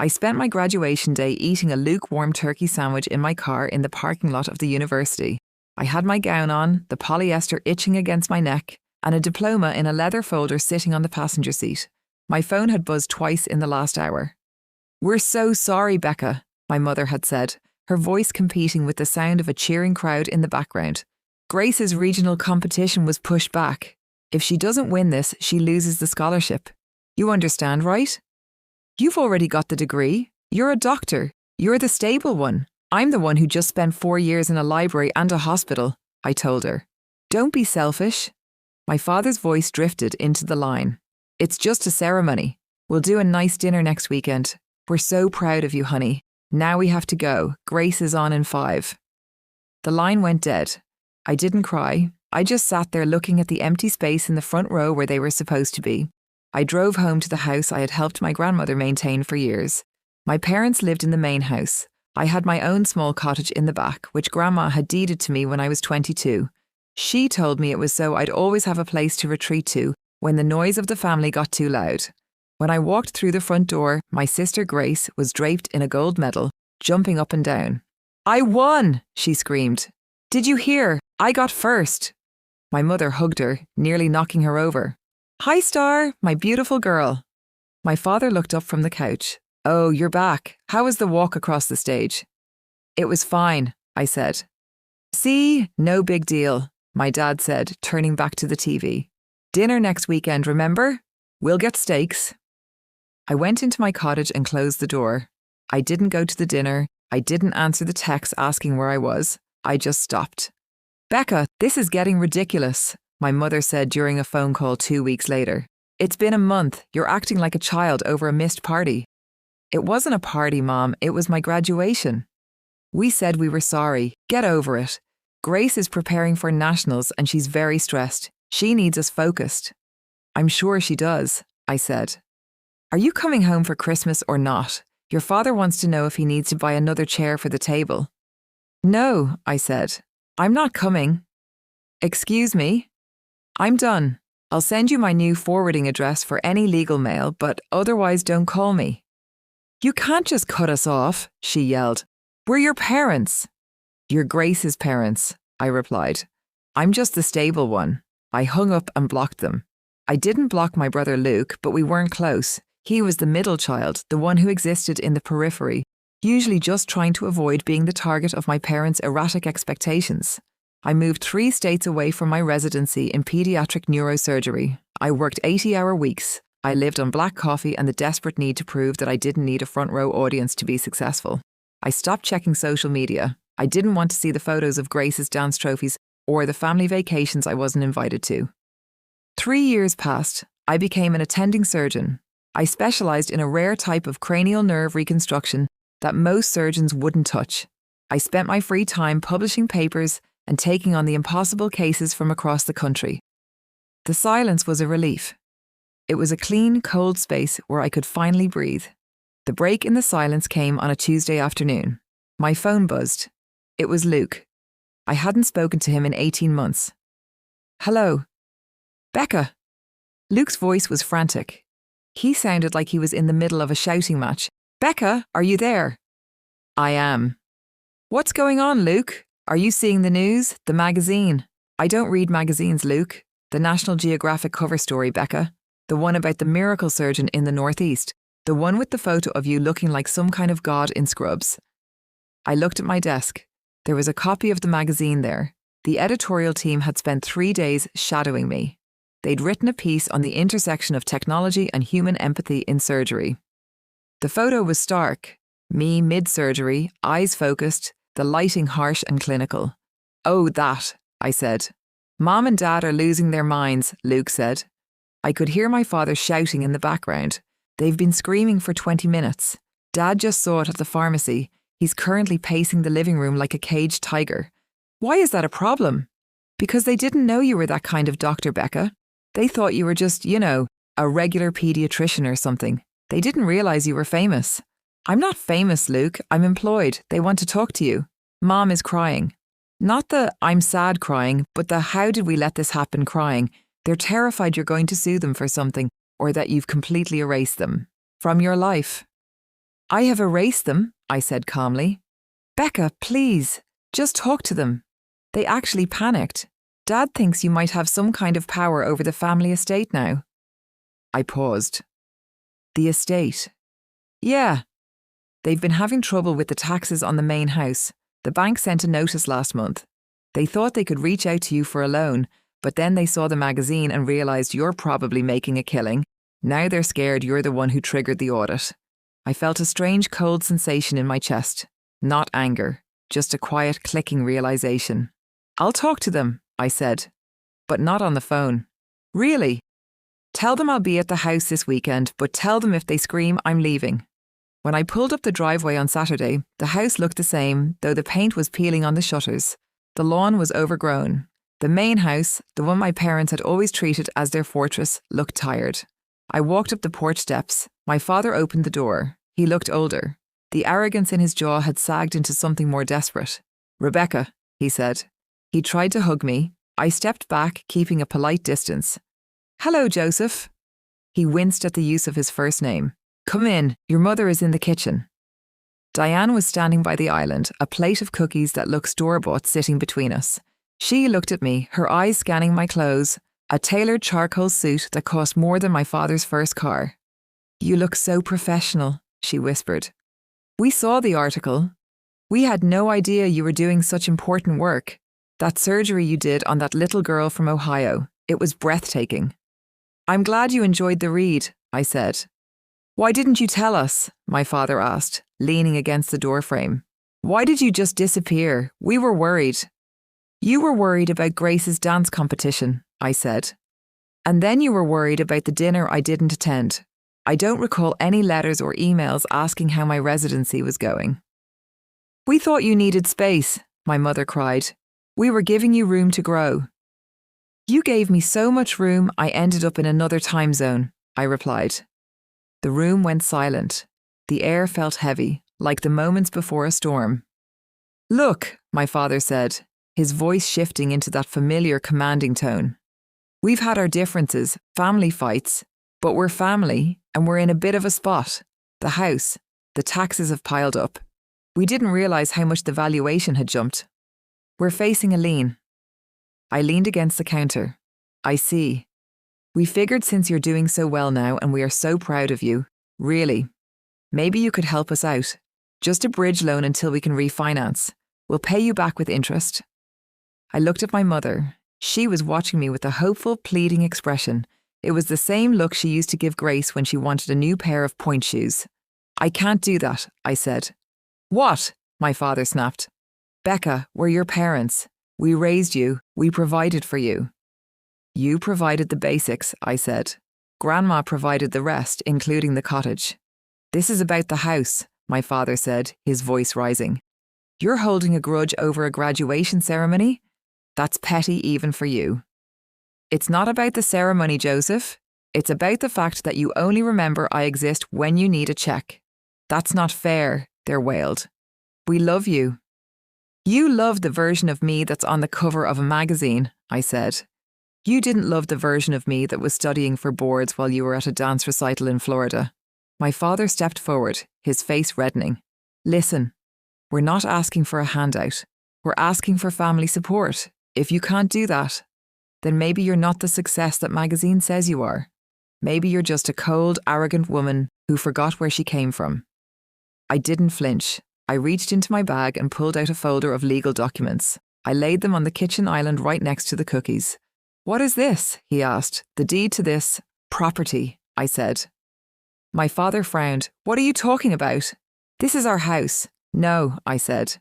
I spent my graduation day eating a lukewarm turkey sandwich in my car in the parking lot of the university. I had my gown on, the polyester itching against my neck, and a diploma in a leather folder sitting on the passenger seat. My phone had buzzed twice in the last hour. "We're so sorry, Becca," my mother had said, her voice competing with the sound of a cheering crowd in the background. "Grace's regional competition was pushed back. If she doesn't win this, she loses the scholarship. You understand, right? You've already got the degree. You're a doctor. You're the stable one. I'm the one who just spent 4 years in a library and a hospital," I told her. "Don't be selfish." My father's voice drifted into the line. "It's just a ceremony. We'll do a nice dinner next weekend. We're so proud of you, honey. Now we have to go. Grace is on in 5. The line went dead. I didn't cry. I just sat there looking at the empty space in the front row where they were supposed to be. I drove home to the house I had helped my grandmother maintain for years. My parents lived in the main house. I had my own small cottage in the back, which Grandma had deeded to me when I was 22. She told me it was so I'd always have a place to retreat to when the noise of the family got too loud. When I walked through the front door, my sister Grace was draped in a gold medal, jumping up and down. "I won!" she screamed. "Did you hear? I got first." My mother hugged her, nearly knocking her over. "Hi, Star, my beautiful girl." My father looked up from the couch. "Oh, you're back. How was the walk across the stage?" "It was fine," I said. "See, no big deal," my dad said, turning back to the TV. "Dinner next weekend, remember? We'll get steaks." I went into my cottage and closed the door. I didn't go to the dinner. I didn't answer the text asking where I was. I just stopped. "Becca, this is getting ridiculous," my mother said during a phone call 2 weeks later. "It's been a month. You're acting like a child over a missed party." "It wasn't a party, Mom. It was my graduation." "We said we were sorry. Get over it. Grace is preparing for nationals and she's very stressed. She needs us focused." "I'm sure she does," I said. "Are you coming home for Christmas or not? Your father wants to know if he needs to buy another chair for the table." "No," I said. "I'm not coming." "Excuse me?" "I'm done. I'll send you my new forwarding address for any legal mail, but otherwise don't call me." "You can't just cut us off," she yelled. "We're your parents." "You're Grace's parents," I replied. "I'm just the stable one." I hung up and blocked them. I didn't block my brother Luke, but we weren't close. He was the middle child, the one who existed in the periphery, usually just trying to avoid being the target of my parents' erratic expectations. I moved 3 states away from my residency in pediatric neurosurgery. I worked 80-hour weeks. I lived on black coffee and the desperate need to prove that I didn't need a front-row audience to be successful. I stopped checking social media. I didn't want to see the photos of Grace's dance trophies or the family vacations I wasn't invited to. 3 years passed. I became an attending surgeon. I specialized in a rare type of cranial nerve reconstruction that most surgeons wouldn't touch. I spent my free time publishing papers and taking on the impossible cases from across the country. The silence was a relief. It was a clean, cold space where I could finally breathe. The break in the silence came on a Tuesday afternoon. My phone buzzed. It was Luke. I hadn't spoken to him in 18 months. "Hello." "Becca." Luke's voice was frantic. He sounded like he was in the middle of a shouting match. "Becca, are you there?" "I am." "What's going on, Luke? Are you seeing the news, the magazine?" "I don't read magazines, Luke. The National Geographic cover story, Becca. The one about the miracle surgeon in the Northeast. The one with the photo of you looking like some kind of god in scrubs." I looked at my desk. There was a copy of the magazine there. The editorial team had spent 3 days shadowing me. They'd written a piece on the intersection of technology and human empathy in surgery. The photo was stark. Me mid-surgery, eyes focused, the lighting harsh and clinical. "Oh, that," I said. "Mom and Dad are losing their minds," Luke said. I could hear my father shouting in the background. "They've been screaming for 20 minutes. Dad just saw it at the pharmacy. He's currently pacing the living room like a caged tiger." "Why is that a problem?" "Because they didn't know you were that kind of doctor, Becca. They thought you were just, a regular pediatrician or something. They didn't realize you were famous." "I'm not famous, Luke. I'm employed. They want to talk to you." Mom is crying. Not the "I'm sad" crying, but the "how did we let this happen" crying. They're terrified you're going to sue them for something or that you've completely erased them from your life. I have erased them, I said calmly. Becca, please, just talk to them. They actually panicked. Dad thinks you might have some kind of power over the family estate now. I paused. The estate? Yeah. They've been having trouble with the taxes on the main house. The bank sent a notice last month. They thought they could reach out to you for a loan, but then they saw the magazine and realised you're probably making a killing. Now they're scared you're the one who triggered the audit. I felt a strange cold sensation in my chest. Not anger, just a quiet clicking realisation. I'll talk to them, I said. But not on the phone. Really? Tell them I'll be at the house this weekend, but tell them if they scream, I'm leaving. When I pulled up the driveway on Saturday, the house looked the same, though the paint was peeling on the shutters. The lawn was overgrown. The main house, the one my parents had always treated as their fortress, looked tired. I walked up the porch steps. My father opened the door. He looked older. The arrogance in his jaw had sagged into something more desperate. Rebecca, he said. He tried to hug me. I stepped back, keeping a polite distance. Hello, Joseph. He winced at the use of his first name. Come in, your mother is in the kitchen. Diane was standing by the island, a plate of cookies that looked store-bought sitting between us. She looked at me, her eyes scanning my clothes, a tailored charcoal suit that cost more than my father's first car. You look so professional, she whispered. We saw the article. We had no idea you were doing such important work. That surgery you did on that little girl from Ohio, it was breathtaking. I'm glad you enjoyed the read, I said. Why didn't you tell us? My father asked, leaning against the doorframe. Why did you just disappear? We were worried. You were worried about Grace's dance competition, I said. And then you were worried about the dinner I didn't attend. I don't recall any letters or emails asking how my residency was going. We thought you needed space, my mother cried. We were giving you room to grow. You gave me so much room I ended up in another time zone, I replied. The room went silent. The air felt heavy, like the moments before a storm. Look, my father said, his voice shifting into that familiar commanding tone. We've had our differences, family fights, but we're family and we're in a bit of a spot. The house, the taxes have piled up. We didn't realise how much the valuation had jumped. We're facing a lien. I leaned against the counter. I see. We figured since you're doing so well now and we are so proud of you, really, maybe you could help us out. Just a bridge loan until we can refinance. We'll pay you back with interest. I looked at my mother. She was watching me with a hopeful, pleading expression. It was the same look she used to give Grace when she wanted a new pair of point shoes. I can't do that, I said. What? My father snapped. Becca, we're your parents. We raised you. We provided for you. You provided the basics, I said. Grandma provided the rest, including the cottage. This is about the house, my father said, his voice rising. You're holding a grudge over a graduation ceremony? That's petty even for you. It's not about the ceremony, Joseph. It's about the fact that you only remember I exist when you need a check. That's not fair, they wailed. We love you. You love the version of me that's on the cover of a magazine, I said. You didn't love the version of me that was studying for boards while you were at a dance recital in Florida. My father stepped forward, his face reddening. Listen, we're not asking for a handout. We're asking for family support. If you can't do that, then maybe you're not the success that magazine says you are. Maybe you're just a cold, arrogant woman who forgot where she came from. I didn't flinch. I reached into my bag and pulled out a folder of legal documents. I laid them on the kitchen island right next to the cookies. What is this? He asked. The deed to this property, I said. My father frowned. What are you talking about? This is our house. No, I said.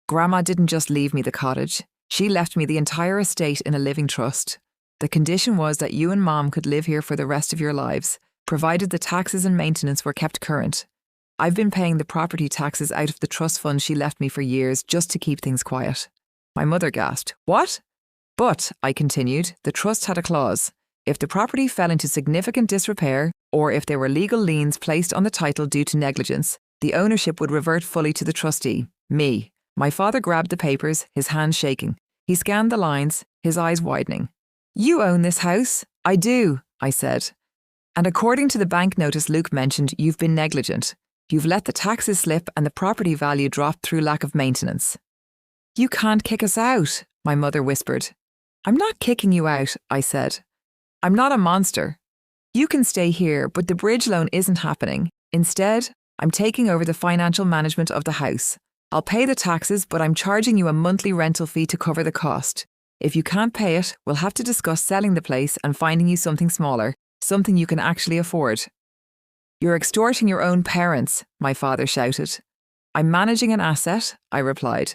Grandma didn't just leave me the cottage. She left me the entire estate in a living trust. The condition was that you and Mom could live here for the rest of your lives, provided the taxes and maintenance were kept current. I've been paying the property taxes out of the trust fund she left me for years just to keep things quiet. My mother gasped. What? But, I continued, the trust had a clause. If the property fell into significant disrepair, or if there were legal liens placed on the title due to negligence, the ownership would revert fully to the trustee, me. My father grabbed the papers, his hands shaking. He scanned the lines, his eyes widening. You own this house? I do, I said. And according to the bank notice Luke mentioned, you've been negligent. You've let the taxes slip and the property value drop through lack of maintenance. You can't kick us out, my mother whispered. I'm not kicking you out, I said. I'm not a monster. You can stay here, but the bridge loan isn't happening. Instead, I'm taking over the financial management of the house. I'll pay the taxes, but I'm charging you a monthly rental fee to cover the cost. If you can't pay it, we'll have to discuss selling the place and finding you something smaller, something you can actually afford. You're extorting your own parents, my father shouted. I'm managing an asset, I replied.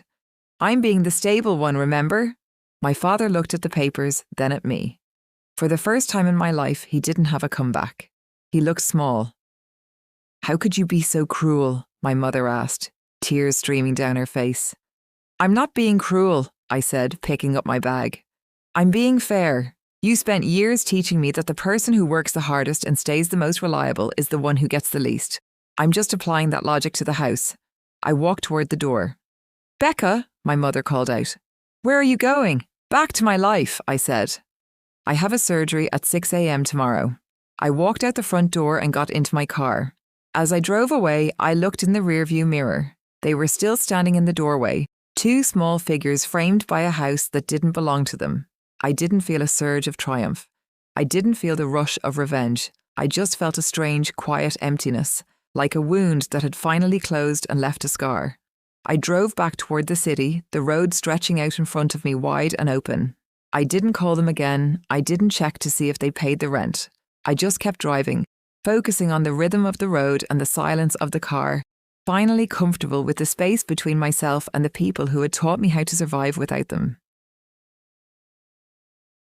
I'm being the stable one, remember? My father looked at the papers, then at me. For the first time in my life, he didn't have a comeback. He looked small. How could you be so cruel? My mother asked, tears streaming down her face. I'm not being cruel, I said, picking up my bag. I'm being fair. You spent years teaching me that the person who works the hardest and stays the most reliable is the one who gets the least. I'm just applying that logic to the house. I walked toward the door. Becca, my mother called out. Where are you going? Back to my life, I said. I have a surgery at 6 a.m. tomorrow. I walked out the front door and got into my car. As I drove away, I looked in the rearview mirror. They were still standing in the doorway, two small figures framed by a house that didn't belong to them. I didn't feel a surge of triumph. I didn't feel the rush of revenge. I just felt a strange, quiet emptiness, like a wound that had finally closed and left a scar. I drove back toward the city, the road stretching out in front of me wide and open. I didn't call them again. I didn't check to see if they paid the rent. I just kept driving, focusing on the rhythm of the road and the silence of the car, finally comfortable with the space between myself and the people who had taught me how to survive without them.